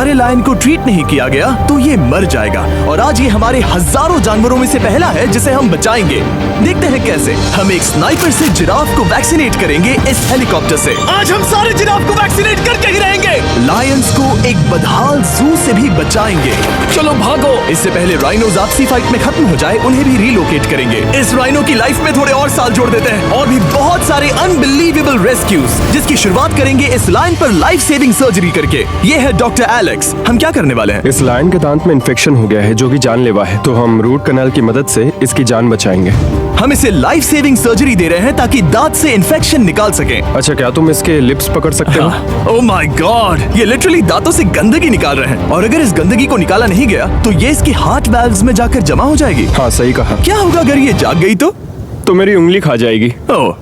हमारे लायन को ट्रीट नहीं किया गया तो ये मर जाएगा। और आज ये हमारे हजारों जानवरों में से पहला है जिसे हम बचाएंगे। देखते हैं कैसे। हम एक स्नाइपर से जिराफ को वैक्सीनेट करेंगे इस हेलीकॉप्टर से। आज हम सारे जिराफ को वैक्सीनेट करके ही रहेंगे। लायंस को एक बदहाल जू से भी बचाएंगे। चलो भागो। इससे पहले राइनोज आपसी फाइट में खत्म हो जाए उन्हें भी रिलोकेट करेंगे। इस राइनो की लाइफ में थोड़े और साल जोड़ देते हैं और भी बहुत सारे अनबिलीवेबल रेस्क्यूज, जिसकी शुरुआत करेंगे इस लायन पर लाइफ सेविंग सर्जरी करके। ये है डॉक्टर एलेक्स। हम क्या करने वाले हैं? इस लायन के दांत में इन्फेक्शन हो गया है जो कि जानलेवा है, तो हम रूट कैनाल की मदद से इसकी जान बचाएंगे। हम इसे लाइफ सेविंग सर्जरी दे रहे हैं ताकि दांत से इन्फेक्शन निकाल सकें। अच्छा, क्या तुम इसके लिप्स पकड़ सकते हो? ओह माय गॉड, ये लिटरली दांतों से गंदगी निकाल रहे हैं और अगर इस गंदगी को निकाला नहीं गया तो ये इसके हार्ट वाल्व्स में जाकर जमा हो जाएगी। हाँ, सही कहा। क्या होगा अगर ये जाग गई तो मेरी उंगली खा जाएगी। ओह,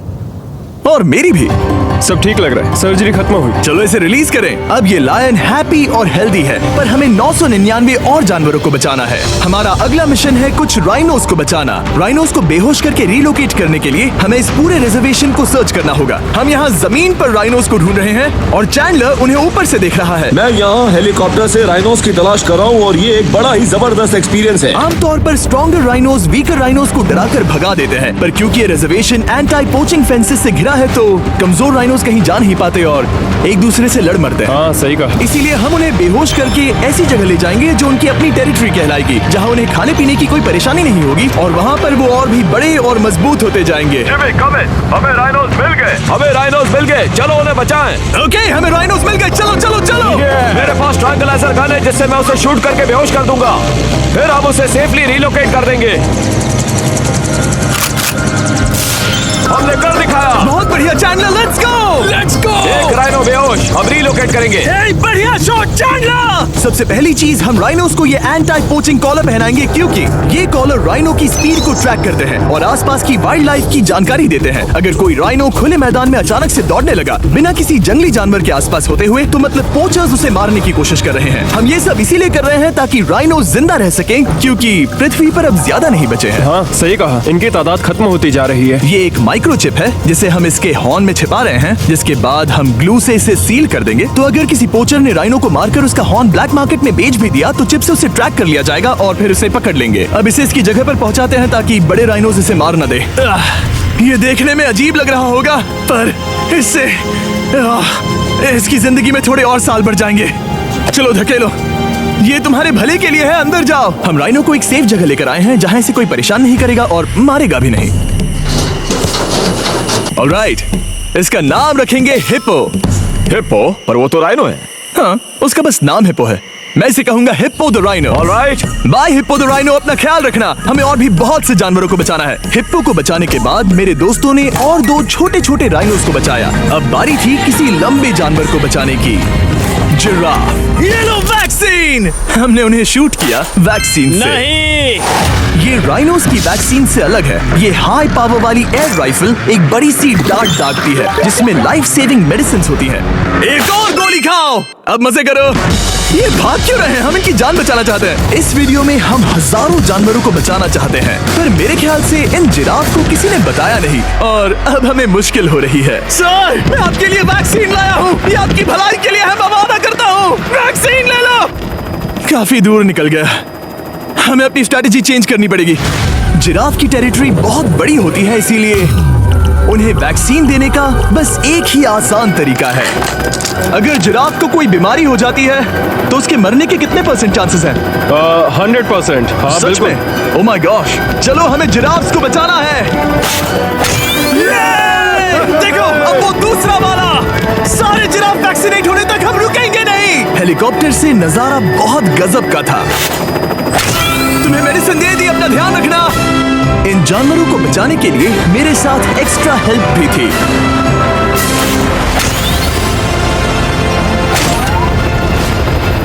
और मेरी भी। सब ठीक लग रहा है, सर्जरी खत्म हुई। चलो इसे रिलीज करें। अब ये लायन हैप्पी और हेल्दी है, पर हमें 999 और जानवरों को बचाना है। हमारा अगला मिशन है कुछ राइनोस को बचाना। राइनोस को बेहोश करके रिलोकेट करने के लिए हमें इस पूरे रिजर्वेशन को सर्च करना होगा। हम यहाँ जमीन पर राइनोस को ढूंढ रहे हैं और चैंडलर उन्हें ऊपर से देख रहा है। मैं यहाँ हेलीकॉप्टर से राइनोस की तलाश कर रहा हूँ और ये एक बड़ा ही जबरदस्त एक्सपीरियंस है। आमतौर पर स्ट्रॉन्गर राइनोस वीकर राइनोस को डराकर भगा देते हैं, पर क्योंकि ये रिजर्वेशन एंटी पोचिंग फेंसेस से घिरा है तो कमजोर राइनोस कहीं जा नहीं पाते और एक दूसरे से लड़ मरते हैं। हाँ, सही कहा। इसीलिए हम उन्हें बेहोश करके ऐसी जगह ले जाएंगे जो उनकी अपनी टेरिटरी कहलाएगी, जहाँ उन्हें खाने पीने की कोई परेशानी नहीं होगी और वहाँ पर वो और भी बड़े और मजबूत होते जाएंगे। हमें राइनोस मिल गए, चलो उन्हें बचाएं। ओके, हमें राइनोस मिल गए, चलो चलो चलो। मेरे पास ट्रैंकुलाइजर गन है जिससे मैं उसे शूट करके बेहोश कर दूंगा, फिर हम उसे सेफली रिलोकेट कर देंगे। हमने कर दिखाया। बहुत बढ़िया चैंडलर, लेट्स गो। एक राइनो बेहोश, अब रिलोकेट करेंगे। बढ़िया शॉट चैंडलर। सबसे पहली चीज, हम राइनोस को ये एंटी पोचिंग कॉलर पहनाएंगे क्योंकि ये कॉलर राइनो की स्पीड को ट्रैक करते हैं और आसपास की वाइल्ड लाइफ की जानकारी देते हैं। अगर कोई राइनो खुले मैदान में अचानक से दौड़ने लगा बिना किसी जंगली जानवर के आसपास होते हुए तो मतलब पोचर्स उसे मारने की कोशिश कर रहे हैं। हम ये सब इसीलिए कर रहे हैं ताकि राइनो जिंदा रह सकें, क्योंकि पृथ्वी पर अब ज्यादा नहीं बचे हैं। हाँ, सही कहा। इनकी तादाद खत्म होती जा रही है। ये एक माइक्रोचिप है जिसे हम इसके हॉर्न में छिपा रहे हैं, जिसके बाद हम ग्लू से इसे सील कर देंगे। तो अगर किसी पोचर ने राइनो को मारकर उसका हॉर्न ब्लैक मार्केट में बेच भी दिया तो चिप से उसे ट्रैक कर लिया जाएगा और फिर उसे पकड़ लेंगे। अब इसे इसकी जगह पर पहुंचाते हैं ताकि बड़े राइनोस इसे मार न दे। ये देखने में अजीब लग रहा होगा, पर इससे इसकी जिंदगी में थोड़े और साल बढ़ जाएंगे। चलो धकेलो, ये तुम्हारे भले के लिए है, अंदर जाओ। हम राइनो को एक सेफ जगह लेकर आए हैं जहाँ इसे कोई परेशान नहीं करेगा और मारेगा भी नहीं। ऑलराइट, इसका नाम रखेंगे हिप्पो। हिप्पो? पर वो तो राइनो है। हाँ, उसका बस नाम हिप्पो है। मैं इसे कहूंगा hippo the rhino. Alright, bye hippo the rhino. अपना ख्याल रखना, हमें और भी बहुत से जानवरों को बचाना है। हिप्पो को बचाने के बाद मेरे दोस्तों ने और 2 छोटे छोटे राइनोस को बचाया। अब बारी थी किसी लंबे जानवर को बचाने की। जिराफ। ये लो वैक्सीन। हमने उन्हें शूट किया वैक्सीन से। नहीं, ये राइनोस की वैक्सीन से अलग है। ये हाई पावर वाली एयर राइफल एक बड़ी सी डार्ट दागती है जिसमें लाइफ सेविंग मेडिसिन होती है। एक और गोली खाओ, अब मजे करो। ये भाग क्यों रहे हैं? हम इनकी जान बचाना चाहते हैं। इस वीडियो में हम हजारों जानवरों को बचाना चाहते हैं, पर मेरे ख्याल से इन जिराफ को किसी ने बताया नहीं और अब हमें मुश्किल हो रही है। सर, मैं आपके लिए वैक्सीन लाया हूँ। ये आपकी भलाई के लिए है, मैं वादा करता हूँ। वैक्सीन ले लो। काफी दूर निकल गया, हमें अपनी स्ट्रैटेजी चेंज करनी पड़ेगी। जिराफ की टेरिटरी बहुत बड़ी होती है, इसीलिए उन्हें वैक्सीन देने का बस एक ही आसान तरीका है। अगर जिराफ को कोई बीमारी हो जाती है तो उसके मरने के कितने % चांसेस हैं? 100%। हाँ, सच बिल्कुल। में? ओह माय गॉश, चलो हमें जिराफ्स को बचाना है। देखो, अब वो दूसरा वाला। सारे जिराफ वैक्सीनेट होने तक हम रुकेंगे नहीं। हेलीकॉप्टर से नजारा बहुत गजब का था। तुम्हें मेडिसिन दे दी, अपना ध्यान रखना। इन जानवरों को बचाने के लिए मेरे साथ एक्स्ट्रा हेल्प भी थी।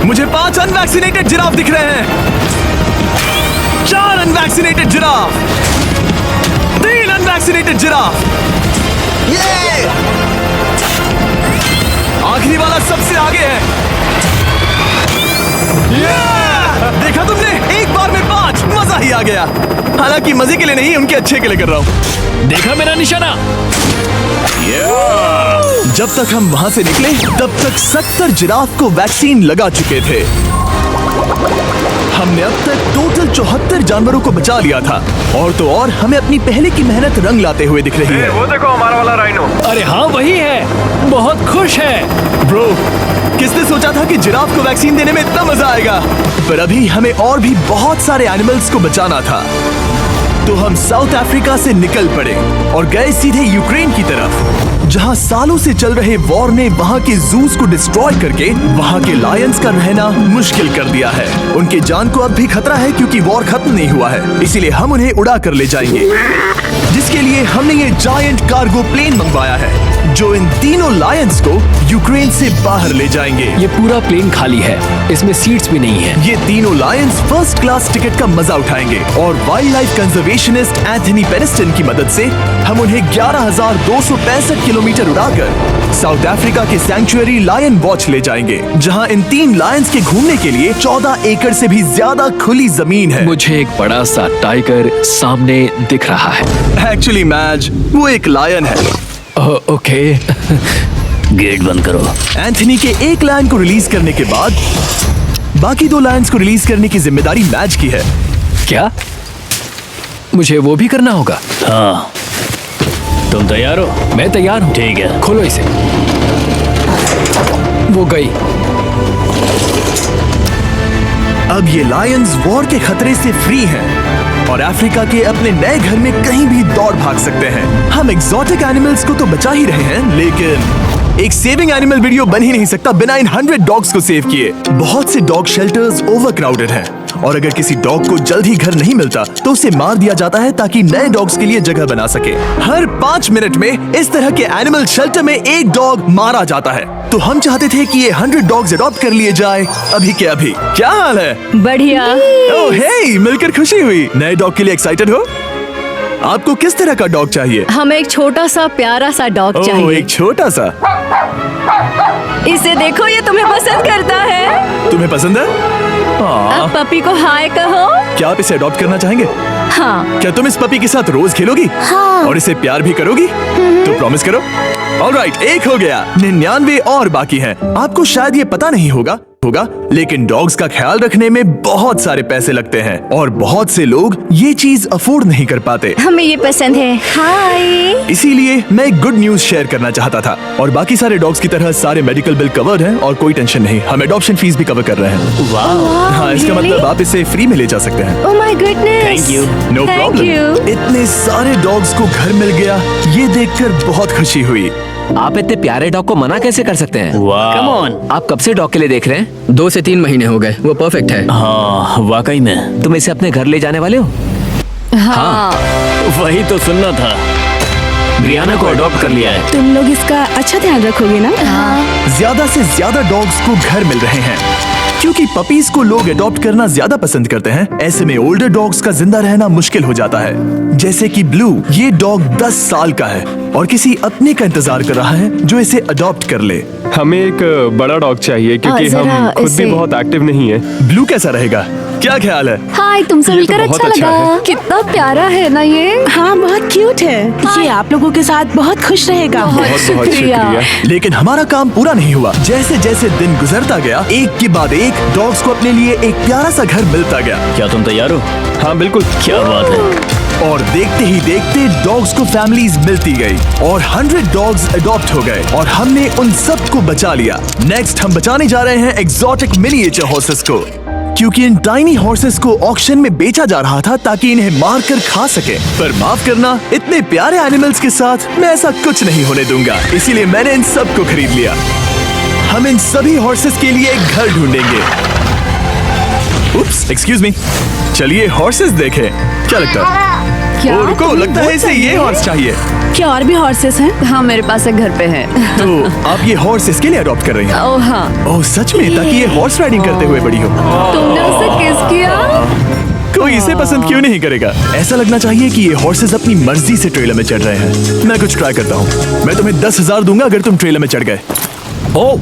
मुझे 5 अनवैक्सीनेटेड जिराफ दिख रहे हैं। 4 अनवैक्सीनेटेड जिराफ, 3 अनवैक्सीनेटेड जिराफ। ये आखिरी वाला सबसे आगे है। देखा तुमने? एक बार में 5, मजा ही आ आ गया। हालांकि मजे के लिए नहीं, उनके अच्छे के लिए कर रहा हूँ। देखा मेरा निशाना? जब तक हम वहां से निकले तब तक 70 जिराफ को वैक्सीन लगा चुके थे। हमने अब तक टोटल 74 जानवरों को बचा लिया था। और तो और हमें अपनी पहले की मेहनत रंग लाते हुए दिख रही है। वो देखो हमारा वाला राइनो। अरे हाँ वही है, बहुत खुश है। ब्रो, किसने सोचा था कि जिराफ को वैक्सीन देने में इतना मजा आएगा? पर अभी हमें और भी बहुत सारे एनिमल्स को बचाना था। तो हम साउथ अफ्रीका से निकल पड़े और गए सीधे यूक्रेन की तरफ, जहां सालों से चल रहे वॉर ने वहां के जूस को डिस्ट्रॉय करके वहां के लायंस का रहना मुश्किल कर दिया है। उनके जान को अब भी खतरा है क्योंकि वॉर खत्म नहीं हुआ है, इसीलिए हम उन्हें उड़ा कर ले जाएंगे। जिसके लिए हमने ये जायंट कार्गो प्लेन मंगवाया है जो इन तीनों लायंस को यूक्रेन से बाहर ले जाएंगे। ये पूरा प्लेन खाली है, इसमें सीट्स भी नहीं है। ये तीनों लायंस फर्स्ट क्लास टिकट का मजा उठाएंगे और वाइल्ड लाइफ कंजर्वेशनिस्ट एंथनी पेनिस्टन की मदद से हम उन्हें 11,265 किलोमीटर उड़ाकर साउथ अफ्रीका के सैंक्चुअरी लायन वॉच ले जाएंगे, जहां इन 3 लायंस के घूमने के लिए 14 एकड़ से भी ज्यादा खुली जमीन है। मुझे एक बड़ा सा टाइगर सामने दिख रहा है। एक्चुअली मैज, वो एक लायन है। ओके। गेट बंद करो। एंथनी के एक लायन को रिलीज करने के बाद बाकी 2 लायंस को रिलीज करने की जिम्मेदारी मैच की है। क्या मुझे वो भी करना होगा? हाँ, तुम तैयार हो? मैं तैयार हूँ। ठीक है। खोलो इसे। वो गई। अब ये लायंस वॉर के खतरे से फ्री हैं और अफ्रीका के अपने नए घर में कहीं भी दौड़ भाग सकते हैं। हम एग्जॉटिक एनिमल्स को तो बचा ही रहे हैं, लेकिन एक सेविंग एनिमल वीडियो बन ही नहीं सकता बिना इन 100 डॉग्स को सेव किए। बहुत से डॉग शेल्टर्स ओवरक्राउडेड हैं और अगर किसी डॉग को जल्द ही घर नहीं मिलता तो उसे मार दिया जाता है ताकि नए डॉग्स के लिए जगह बना सके। हर 5 मिनट में इस तरह के एनिमल शेल्टर में एक डॉग मारा जाता है। तो हम चाहते थे कि ये 100 डॉग्स अडॉप्ट कर लिए जाए अभी के अभी। क्या हाल है? बढ़िया। ओह हे, मिलकर खुशी हुई। नए डॉग के लिए एक्साइटेड हो? आपको किस तरह का डॉग चाहिए? हमें एक छोटा सा प्यारा सा डॉग ओह, चाहिए। एक छोटा सा। इसे देखो, ये तुम्हें पसंद करता है। तुम्हें पसंद है? अब पपी को हाय कहो। क्या आप इसे अडॉप्ट करना चाहेंगे? हाँ। क्या तुम इस पपी के साथ रोज खेलोगी? हाँ। और इसे प्यार भी करोगी? तो प्रॉमिस करो। ऑलराइट, एक हो गया। 99 और बाकी हैं। आपको शायद ये पता नहीं होगा लेकिन डॉग्स का ख्याल रखने में बहुत सारे पैसे लगते हैं और बहुत से लोग ये चीज अफोर्ड नहीं कर पाते। हमें ये पसंद है। हाय। इसीलिए मैं एक गुड न्यूज शेयर करना चाहता था। और बाकी सारे डॉग्स की तरह सारे मेडिकल बिल कवर्ड हैं और कोई टेंशन नहीं। हम एडॉप्शन फीस भी कवर कर रहे हैं। हाँ, इसका मतलब आप इसे फ्री में ले जा सकते हैं। Oh my goodness. Thank you. No Thank problem. you. इतने सारे डॉग्स को घर मिल गया, ये देखकर बहुत खुशी हुई। आप इतने प्यारे डॉग को मना कैसे कर सकते हैं? वाह। Come on. आप कब से डॉग के लिए देख रहे हैं? 2 से 3 महीने हो गए, वो परफेक्ट है। हाँ, वाकई में। तुम इसे अपने घर ले जाने वाले हो? हाँ। वही तो सुनना था। ब्रियाना को अडॉप्ट कर लिया है। तुम लोग इसका अच्छा ध्यान रखोगे ना? हाँ। ज्यादा से ज्यादा डॉग्स को घर मिल रहे हैं क्योंकि पपीज को लोग अडॉप्ट करना ज्यादा पसंद करते हैं। ऐसे में ओल्डर डॉग्स का जिंदा रहना मुश्किल हो जाता है। जैसे कि ब्लू, ये डॉग 10 साल का है और किसी अपने का इंतजार कर रहा है जो इसे अडॉप्ट कर ले। हमें एक बड़ा डॉग चाहिए क्योंकि जरा हम खुद भी इसे- बहुत एक्टिव नहीं है। ब्लू कैसा रहेगा? क्या ख्याल है? हाय, तुमसे ये तो मिलकर बहुत अच्छा अच्छा लगा। है। कितना प्यारा है ना ये। हाँ, बहुत क्यूट है। ये आप लोगों के साथ बहुत खुश रहेगा। बहुत बहुत शुक्रिया। शुक्रिया। लेकिन हमारा काम पूरा नहीं हुआ। जैसे जैसे दिन गुजरता गया, एक के बाद एक डॉग्स को अपने लिए एक प्यारा सा घर मिलता गया। क्या तुम तैयार हो? हाँ बिल्कुल। क्या बात है। और देखते ही देखते डॉग्स को फैमिलीज मिलती गई और 100 डॉग्स अडॉप्ट हो गए और हमने उन सब को बचा लिया। नेक्स्ट हम बचाने जा रहे हैं एग्जॉटिक मिनिएचर हॉर्सेस को, क्योंकि इन टाइनी हॉर्सेस को ऑक्शन में बेचा जा रहा था ताकि इन्हें मार कर खा सके। पर माफ करना, इतने प्यारे एनिमल्स के साथ मैं ऐसा कुछ नहीं होने दूंगा। इसीलिए मैंने इन सब को खरीद लिया। हम इन सभी हॉर्सेस के लिए एक घर ढूंढेंगे। उप्स, एक्सक्यूज मी। चलिए हॉर्सेस देखें। क्या लगता है? क्या? ओ, रुको, तुम्हें लगता है वो इसे ये चाहिए? हॉर्स चाहिए। क्या और भी हॉर्सेस हैं? हाँ, मेरे पास एक घर पे है। तो आप ये हॉर्स इसके लिए अडॉप्ट कर रही हैं? ओह हाँ। ओह सच में? ताकि ये हॉर्स राइडिंग करते हुए बड़ी हो। तुमने उसे किस किया? कोई इसे पसंद क्यों नहीं करेगा? ऐसा लगना चाहिए कि ये हॉर्सेस अपनी मर्जी से ट्रेलर में चढ़ रहे हैं। मैं कुछ ट्राई करता हूँ। मैं तुम्हें 10,000 दूंगा अगर तुम ट्रेलर में चढ़ गए। ओ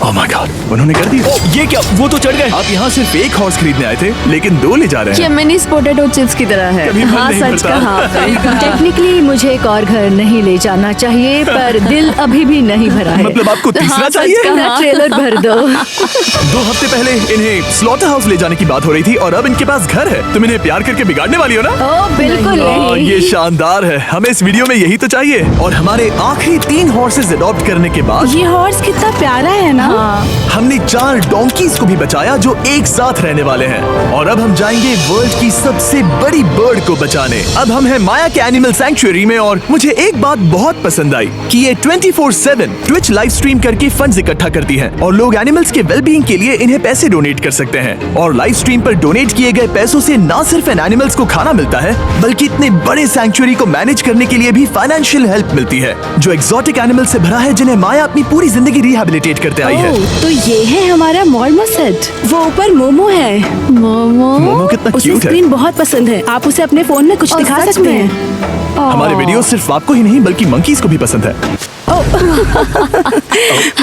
ओह माय गॉड, उन्होंने कर दिया। ये क्या, वो तो चढ़ गए। आप यहाँ सिर्फ एक हॉर्स खरीदने आए थे, लेकिन 2 ले जा रहे ये हैं। मिनी पोटैटो चिप्स की तरह है। कभी मन हाँ नहीं सच भरता। कहा आपने। टेक्निकली मुझे एक और घर नहीं ले जाना चाहिए, पर दिल अभी भी नहीं भरा है। मतलब आपको तीसरा हाँ, सच चाहिए? कहा। ना ट्रेलर भर दो। 2 हफ्ते पहले इन्हें स्लॉटर हाउस ले जाने की बात हो रही थी और अब इनके पास घर है। तुम इन्हें प्यार करके बिगाड़ने वाली हो ना? ओ बिल्कुल नहीं। ये शानदार है, हमें इस वीडियो में यही तो चाहिए। और हमारे आखिरी 3 हॉर्सेस अडॉप्ट करने के बाद ये हॉर्स कितना प्यारा है ना। हमने 4 डोंकीज को भी बचाया जो एक साथ रहने वाले हैं। और अब हम जाएंगे वर्ल्ड की सबसे बड़ी बर्ड को बचाने। अब हम हैं माया के एनिमल सैंक्चुअरी में और मुझे एक बात बहुत पसंद आई कि ये 24/7 ट्विच लाइव स्ट्रीम करके फंड्स इकट्ठा करती है और लोग एनिमल्स के वेलबींग के लिए इन्हें पैसे डोनेट कर सकते हैं। और लाइव स्ट्रीम पर डोनेट किए गए पैसों से न सिर्फ इन एनिमल्स को खाना मिलता है, बल्कि इतने बड़े सैंक्चुअरी को मैनेज करने के लिए भी फाइनेंशियल हेल्प मिलती है, जो एक्सोटिक एनिमल से भरा है जिन्हें माया अपनी पूरी जिंदगी रिहैबिलिटेट करते आई है। ओह, तो ये है हमारा मॉर्मो सेट। वो ऊपर मोमो है। मोमो कितना उसे क्यूट है। स्क्रीन बहुत पसंद है। आप उसे अपने फोन में कुछ और दिखा सच सकते में? हैं। हमारे वीडियो सिर्फ आपको ही नहीं बल्कि मंकीज को भी पसंद है।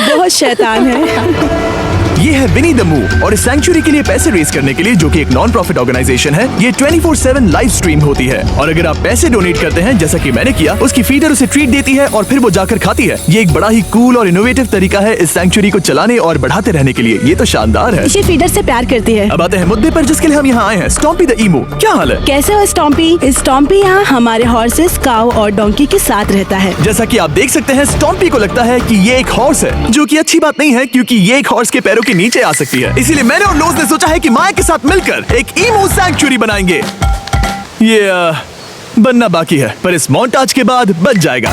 बहुत शैतान है। ये है विनी द मूव और इस सैंक्चुअरी के लिए पैसे रेज करने के लिए, जो कि एक नॉन प्रॉफिट ऑर्गेनाइजेशन है, ये 24/7 लाइव स्ट्रीम होती है। और अगर आप पैसे डोनेट करते हैं जैसा कि मैंने किया, उसकी फीडर उसे ट्रीट देती है और फिर वो जाकर खाती है। ये एक बड़ा ही कूल और इनोवेटिव तरीका है इस सैंक्चुअरी को चलाने और बढ़ाते रहने के लिए। ये तो शानदार है। इसे फीडर से प्यार करती है। अब आते हैं मुद्दे पर जिसके लिए हम यहाँ आए हैं, स्टॉम्पी द ईमू। क्या हाल है? कैसे हो स्टॉम्पी? स्टॉम्पी यहाँ हमारे हॉर्सेस, काऊ और डोंकी के साथ रहता है। जैसा कि आप देख सकते हैं, स्टॉम्पी को लगता है कि ये एक हॉर्स है, जो कि अच्छी बात नहीं है क्योंकि ये एक हॉर्स के पैरों के नीचे आ सकती है। इसीलिए मैंने और लोज ने सोचा है कि माया के साथ मिलकर एक ईमू सैंक्चुअरी बनाएंगे। ये बनना बाकी है, पर इस मोंटाज के बाद बन जाएगा।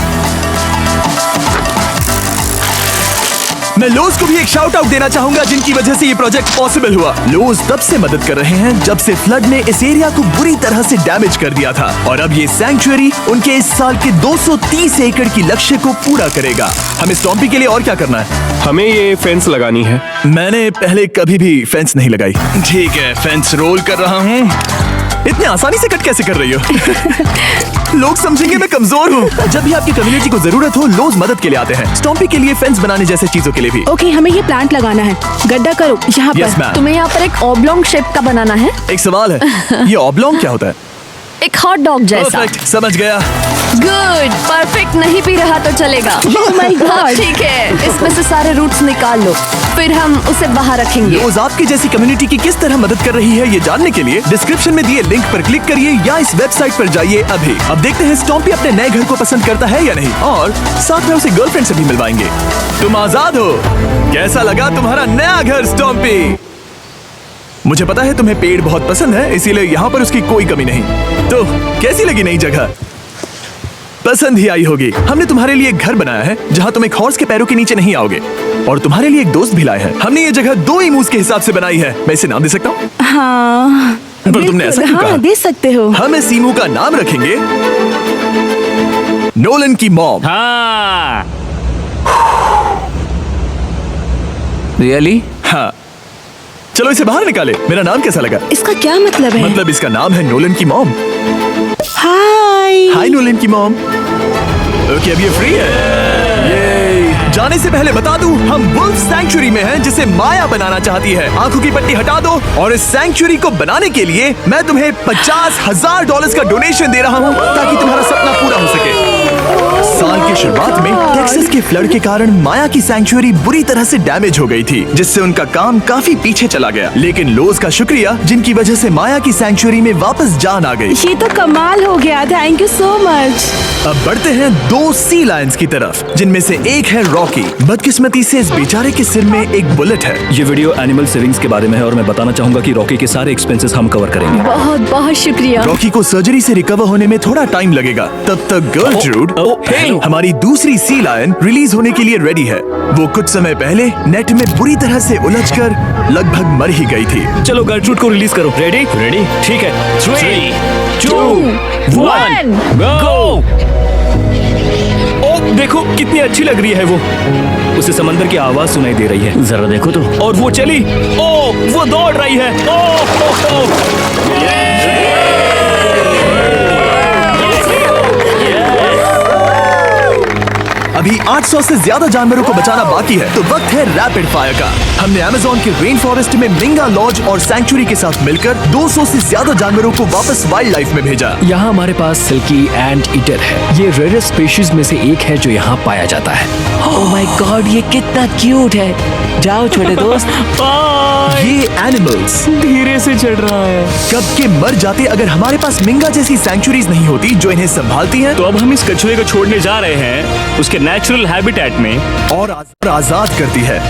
मैं लोज को भी एक शाउट आउट देना चाहूंगा, जिनकी वजह से ये प्रोजेक्ट पॉसिबल हुआ। लोज तब से मदद कर रहे हैं जब से फ्लड ने इस एरिया को बुरी तरह से डैमेज कर दिया था, और अब ये सैंक्चुअरी उनके इस साल के 230 एकड़ की लक्ष्य को पूरा करेगा। हमें स्टॉम्पी के लिए और क्या करना है? हमें ये फेंस लगानी है। मैंने पहले कभी भी फेंस नहीं लगाई। ठीक है, फेंस रोल कर रहा हूँ। इतने आसानी से कट कैसे कर रही हो? लोग समझेंगे मैं कमजोर हूँ। जब भी आपकी कम्युनिटी को जरूरत हो, लोग मदद के लिए आते हैं। स्टॉम्पी के लिए फेंस बनाने जैसे चीजों के लिए भी। ओके, हमें ये प्लांट लगाना है। गड्ढा करो यहाँ यस पर। मैम। तुम्हें यहाँ पर एक ऑब्लोंग शेप का बनाना है, एक सवाल है, ये ऑब्लोंग क्या होता है? एक हॉट डॉग जैसा। परफेक्ट, समझ गया। गुड, परफेक्ट नहीं भी रहा तो चलेगा। Oh my God. ठीक है, इसमें से सारे रूट्स निकाल लो, फिर हम उसे बाहर रखेंगे। लोज आपकी जैसी कम्युनिटी की किस तरह मदद कर रही है, ये जानने के लिए डिस्क्रिप्शन में दिए लिंक पर क्लिक करिए या इस वेबसाइट पर जाइए अभी। अब देखते हैं स्टॉम्पी अपने नए घर को पसंद करता है या नहीं, और साथ में उसे गर्लफ्रेंड से भी मिलवाएंगे। तुम आजाद हो। कैसा लगा तुम्हारा नया घर स्टॉम्पी? मुझे पता है तुम्हें पेड़ बहुत पसंद है, इसीलिए यहाँ पर उसकी कोई कमी नहीं। तो कैसी लगी नई जगह? पसंद ही आई होगी। हमने तुम्हारे लिए एक घर बनाया है जहाँ तुम एक हॉर्स के पैरों के नीचे नहीं आओगे, और तुम्हारे लिए एक दोस्त भी लाए हैं। हमने ये जगह 2 ईमूस के हिसाब से बनाई है। मैं इसे नाम दे सकता हूँ? हाँ, पर तुमने ऐसा क्यों हाँ, कहा? दे सकते हो। हम इस ईमू का नाम रखेंगे नोलन की मॉम। हाँ, रियली? हाँ, चलो इसे बाहर निकाले। मेरा नाम कैसा लगा? इसका क्या मतलब है? मतलब इसका नाम है नोलन की मॉम। हाय। हाय नोलन की मॉम। ओके, अब ये फ्री है। ये जाने से पहले बता दूं, हम वुल्फ सैंक्चुअरी में हैं, जिसे माया बनाना चाहती है। आंखों की पट्टी हटा दो, और इस सैंक्चुअरी को बनाने के लिए मैं तुम्हें $50,000 का डोनेशन दे रहा हूं, ताकि तुम्हारा सपना पूरा हो सके। साल की शुरुआत में टेक्सास के फ्लड के कारण माया की सैंक्चुअरी बुरी तरह से डैमेज हो गई थी, जिससे उनका काम काफी पीछे चला गया। लेकिन लोज का शुक्रिया, जिनकी वजह से माया की सैंक्चुअरी में वापस जान आ गई। ये तो कमाल हो गया। Thank you so much. अब बढ़ते हैं 2 सी लायंस की तरफ, जिनमें से एक है रॉकी। बदकिस्मती से इस बेचारे के सिर में एक बुलेट है। ये वीडियो एनिमल सेविंग्स के बारे में है और मैं बताना चाहूंगा कि रॉकी के सारे एक्सपेंसेस हम कवर करेंगे। बहुत बहुत शुक्रिया। रॉकी को सर्जरी से रिकवर होने में थोड़ा टाइम लगेगा। तब तक गर्लट्रूड, हमारी दूसरी सी लायन, रिलीज होने के लिए रेडी है। वो कुछ समय पहले नेट में बुरी तरह से उलझकर लगभग मर ही गई थी। चलो गर्ट्रूड को रिलीज करो। रेडी? रेडी? ठीक है। 3, 2, 1, गो! ओ देखो कितनी अच्छी लग रही है वो। उसे समंदर की आवाज सुनाई दे रही है। जरा देखो तो। और वो चली। ओ वो दौड़ रही है। अभी 800 से ज्यादा जानवरों को बचाना बाकी है, तो वक्त है रैपिड फायर का। हमने अमेज़न के रेन फॉरेस्ट में मिंगा लॉज और सैंक्चुरी के साथ मिलकर 200 से ज्यादा जानवरों को वापस वाइल्ड लाइफ में भेजा। यहाँ हमारे पास सिल्की एंट ईटर है। ये रेयरेस्ट स्पीशीज में से एक है जो यहाँ पाया जाता है। ओह माय गॉड, ये कितना क्यूट है। जाओ छोटे दोस्त। ये एनिमल्स धीरे से चढ़ रहा है। कब के मर जाते अगर हमारे पास मिंगा जैसी सैंक्चुरीज नहीं होती जो इन्हें संभालती हैं तो अब हम इस कछुए को छोड़ने जा रहे हैं उसके नेचुरल हैबिटेट में और आजाद करती है।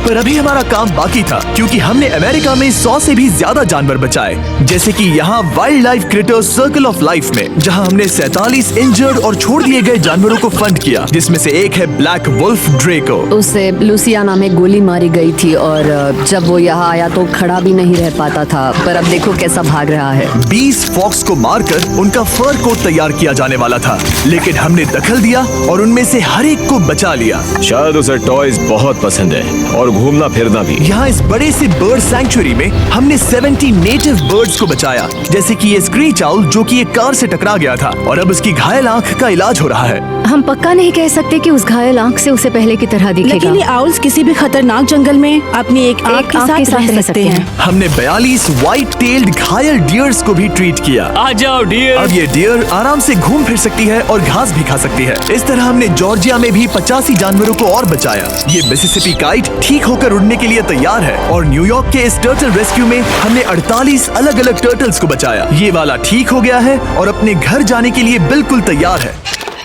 पर अभी हमारा काम बाकी था, क्योंकि हमने अमेरिका में 100 से भी ज्यादा जानवर बचाए, जैसे कि यहाँ wild life creators circle of life में, जहाँ हमने 47 इंजर्ड और छोड़ दिए गए जानवरों को फंड किया, जिसमें से एक है ब्लैक वुल्फ ड्रेको। उसे लुसियाना में गोली मारी गई थी और जब वो यहाँ आया तो खड़ा भी नहीं रह पाता था, पर अब देखो कैसा भाग रहा है। 20 फॉक्स को मारकर उनका फर कोट तैयार किया जाने वाला था, लेकिन हमने दखल दिया और उनमें से हर एक को बचा लिया। शायद उसे टॉयज बहुत पसंद है और घूमना फिरना भी। यहाँ इस बड़े से बर्ड सैंक्चुरी में हमने 70 नेटिव बर्ड्स को बचाया, जैसे कि ये स्क्रीच आउल जो कि एक कार से टकरा गया था और अब उसकी घायल आंख का इलाज हो रहा है। हम पक्का नहीं कह सकते कि उस घायल आंख से उसे पहले की तरह दिखेगा। लेकिन ये आउल्स किसी भी खतरनाक जंगल में अपनी एक आंख के साथ रह सकते हैं। हमने 42 व्हाइट टेल्ड घायल डियर्स को भी ट्रीट किया। आ जाओ डियर। अब ये डियर आराम से घूम फिर सकती है और घास भी खा सकती है। इस तरह हमने जॉर्जिया में भी 85 जानवरों को और बचाया। ये मिसिसिपी काइट ठीक होकर उड़ने के लिए तैयार है और न्यूयॉर्क के इस टर्टल रेस्क्यू में हमने 48 अलग अलग टर्टल्स को बचाया। ये वाला ठीक हो गया है और अपने घर जाने के लिए बिल्कुल तैयार है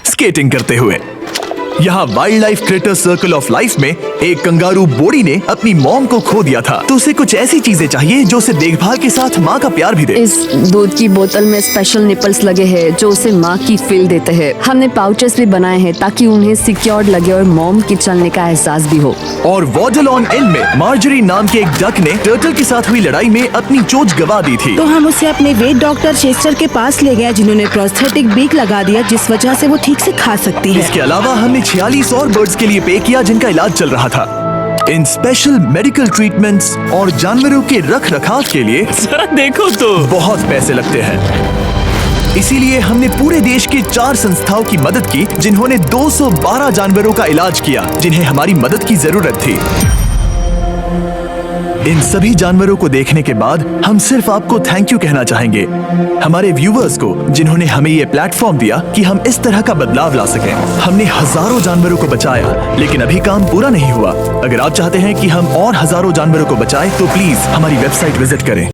स्केटिंग करते हुए। यहाँ wild life creator circle of life में एक कंगारू बोडी ने अपनी मॉम को खो दिया था, तो उसे कुछ ऐसी चीजें चाहिए जो उसे देखभाल के साथ माँ का प्यार भी दे। इस दूध की बोतल में स्पेशल निपल्स लगे हैं जो उसे माँ की फील देते हैं। हमने पाउचेस भी बनाए हैं ताकि उन्हें सिक्योर्ड लगे और मॉम के चलने का एहसास भी हो। और वॉडलॉन एंड में मार्जरी नाम के एक डक ने टर्टल के साथ हुई लड़ाई में अपनी चोंच गवा दी थी, तो हम उसे अपने वेट डॉक्टर चेस्टर के पास ले गए, जिन्होंने प्रोस्थेटिक बीक लगा दिया जिस वजह से वो ठीक से खा सकती है। इसके अलावा हमने 46 और बर्ड्स के लिए पे किया जिनका इलाज चल रहा था। इन स्पेशल मेडिकल ट्रीटमेंट्स और जानवरों के रख रखाव के लिए जरा देखो तो बहुत पैसे लगते हैं। इसीलिए हमने पूरे देश के 4 संस्थाओं की मदद की जिन्होंने 212 जानवरों का इलाज किया जिन्हें हमारी मदद की जरूरत थी। इन सभी जानवरों को देखने के बाद हम सिर्फ आपको थैंक यू कहना चाहेंगे, हमारे व्यूवर्स को जिन्होंने हमें ये प्लेटफॉर्म दिया कि हम इस तरह का बदलाव ला सकें। हमने हजारों जानवरों को बचाया, लेकिन अभी काम पूरा नहीं हुआ। अगर आप चाहते हैं कि हम और हजारों जानवरों को बचाएं, तो प्लीज हमारी वेबसाइट विजिट करें।